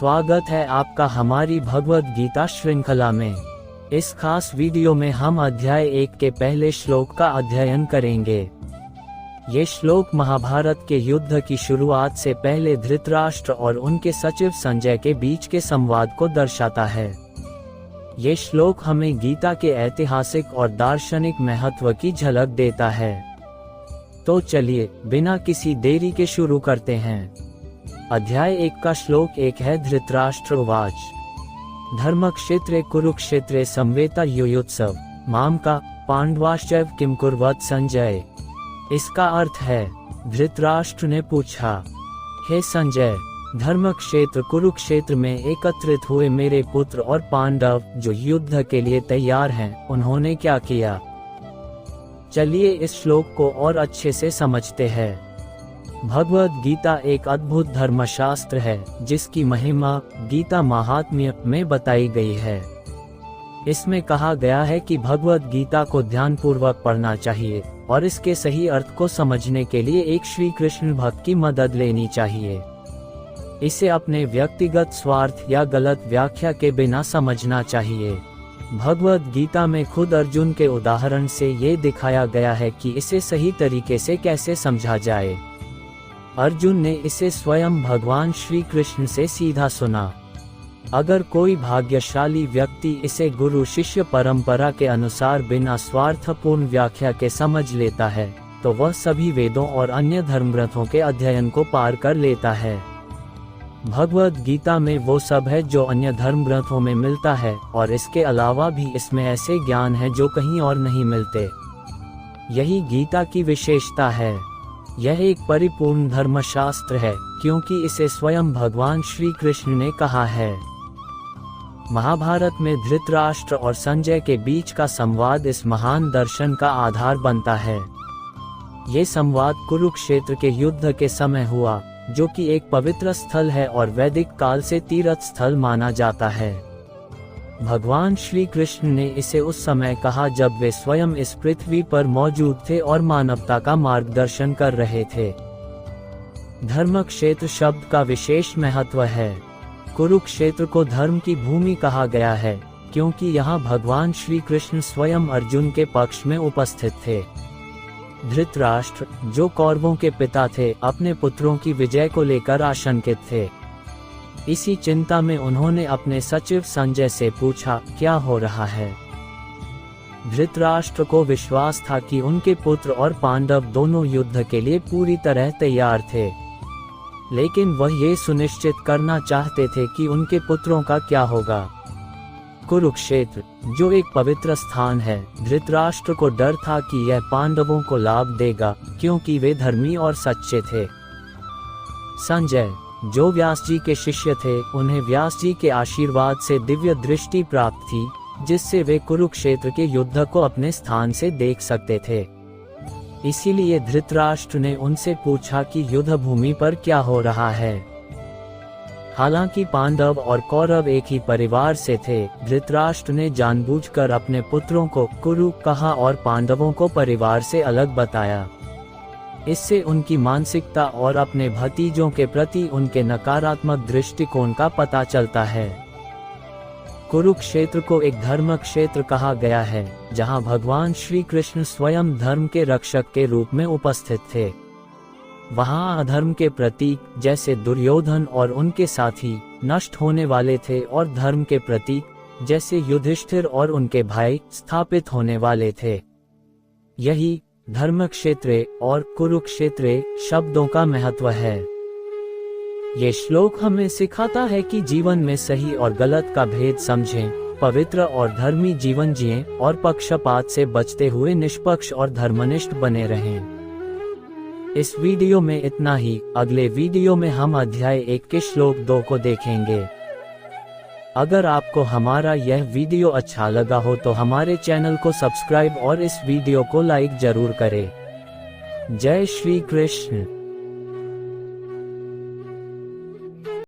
स्वागत है आपका हमारी भगवद गीता श्रृंखला में। इस खास वीडियो में हम अध्याय 1 के पहले श्लोक का अध्ययन करेंगे। ये श्लोक महाभारत के युद्ध की शुरुआत से पहले धृतराष्ट्र और उनके सचिव संजय के बीच के संवाद को दर्शाता है। ये श्लोक हमें गीता के ऐतिहासिक और दार्शनिक महत्व की झलक देता है। तो चलिए बिना किसी देरी के शुरू करते हैं। अध्याय 1 का श्लोक 1 है। धृतराष्ट्र उवाच धर्मक्षेत्रे कुरुक्षेत्रे संवेता युयुत्सव माम का पांडवाश्चैव किम कुर्वत संजय। इसका अर्थ है, धृतराष्ट्र ने पूछा, हे संजय, धर्म क्षेत्र कुरुक्षेत्र में एकत्रित हुए मेरे पुत्र और पांडव जो युद्ध के लिए तैयार हैं, उन्होंने क्या किया। चलिए इस श्लोक को और अच्छे से समझते हैं। भगवद गीता एक अद्भुत धर्मशास्त्र है जिसकी महिमा गीता महात्म्य में बताई गई है। इसमें कहा गया है कि भगवद गीता को ध्यानपूर्वक पढ़ना चाहिए और इसके सही अर्थ को समझने के लिए एक श्री कृष्ण भक्त की मदद लेनी चाहिए। इसे अपने व्यक्तिगत स्वार्थ या गलत व्याख्या के बिना समझना चाहिए। भगवद गीता में खुद अर्जुन के उदाहरण से ये दिखाया गया है कि इसे सही तरीके से कैसे समझा जाए। अर्जुन ने इसे स्वयं भगवान श्री कृष्ण से सीधा सुना। अगर कोई भाग्यशाली व्यक्ति इसे गुरु शिष्य परंपरा के अनुसार बिना स्वार्थपूर्ण व्याख्या के समझ लेता है, तो वह सभी वेदों और अन्य धर्मग्रंथों के अध्ययन को पार कर लेता है। भगवद गीता में वो सब है जो अन्य धर्म ग्रंथों में मिलता है, और इसके अलावा भी इसमें ऐसे ज्ञान है जो कहीं और नहीं मिलते। यही गीता की विशेषता है। यह एक परिपूर्ण धर्मशास्त्र है क्योंकि इसे स्वयं भगवान श्री कृष्ण ने कहा है। महाभारत में धृतराष्ट्र और संजय के बीच का संवाद इस महान दर्शन का आधार बनता है। ये संवाद कुरुक्षेत्र के युद्ध के समय हुआ, जो कि एक पवित्र स्थल है और वैदिक काल से तीर्थ स्थल माना जाता है। भगवान श्री कृष्ण ने इसे उस समय कहा जब वे स्वयं इस पृथ्वी पर मौजूद थे और मानवता का मार्गदर्शन कर रहे थे। धर्म क्षेत्र शब्द का विशेष महत्व है। कुरुक्षेत्र को धर्म की भूमि कहा गया है क्योंकि यहाँ भगवान श्री कृष्ण स्वयं अर्जुन के पक्ष में उपस्थित थे। धृतराष्ट्र, जो कौरवों के पिता थे, अपने पुत्रों की विजय को लेकर आशंकित थे। इसी चिंता में उन्होंने अपने सचिव संजय से पूछा, क्या हो रहा है। धृतराष्ट्र को विश्वास था कि उनके पुत्र और पांडव दोनों युद्ध के लिए पूरी तरह तैयार थे, लेकिन वह ये सुनिश्चित करना चाहते थे कि उनके पुत्रों का क्या होगा। कुरुक्षेत्र, जो एक पवित्र स्थान है, धृतराष्ट्र को डर था कि यह पांडवों को लाभ देगा क्योंकि वे धर्मी और सच्चे थे। संजय, जो व्यास जी के शिष्य थे, उन्हें व्यास जी के आशीर्वाद से दिव्य दृष्टि प्राप्त थी, जिससे वे कुरुक्षेत्र के युद्ध को अपने स्थान से देख सकते थे। इसीलिए धृतराष्ट्र ने उनसे पूछा कि युद्ध भूमि पर क्या हो रहा है। हालांकि पांडव और कौरव एक ही परिवार से थे, धृतराष्ट्र ने जानबूझकर अपने पुत्रों को कुरु कहा और पांडवों को परिवार से अलग बताया। इससे उनकी मानसिकता और अपने भतीजों के प्रति उनके नकारात्मक दृष्टिकोण का पता चलता है। कुरुक्षेत्र को एक धर्म क्षेत्र कहा गया है, जहां भगवान श्री कृष्ण स्वयं धर्म के रक्षक के रूप में उपस्थित थे। वहां अधर्म के प्रतीक जैसे दुर्योधन और उनके साथी नष्ट होने वाले थे और धर्म के प्रतीक जैसे युधिष्ठिर और उनके भाई स्थापित होने वाले थे। यही धर्म क्षेत्रे और कुरुक्षेत्रे शब्दों का महत्व है। ये श्लोक हमें सिखाता है कि जीवन में सही और गलत का भेद समझें, पवित्र और धर्मी जीवन जिएं और पक्षपात से बचते हुए निष्पक्ष और धर्मनिष्ठ बने रहें। इस वीडियो में इतना ही। अगले वीडियो में हम अध्याय 1 के श्लोक 2 को देखेंगे। अगर आपको हमारा यह वीडियो अच्छा लगा हो तो हमारे चैनल को सब्सक्राइब और इस वीडियो को लाइक जरूर करें। जय श्री कृष्ण।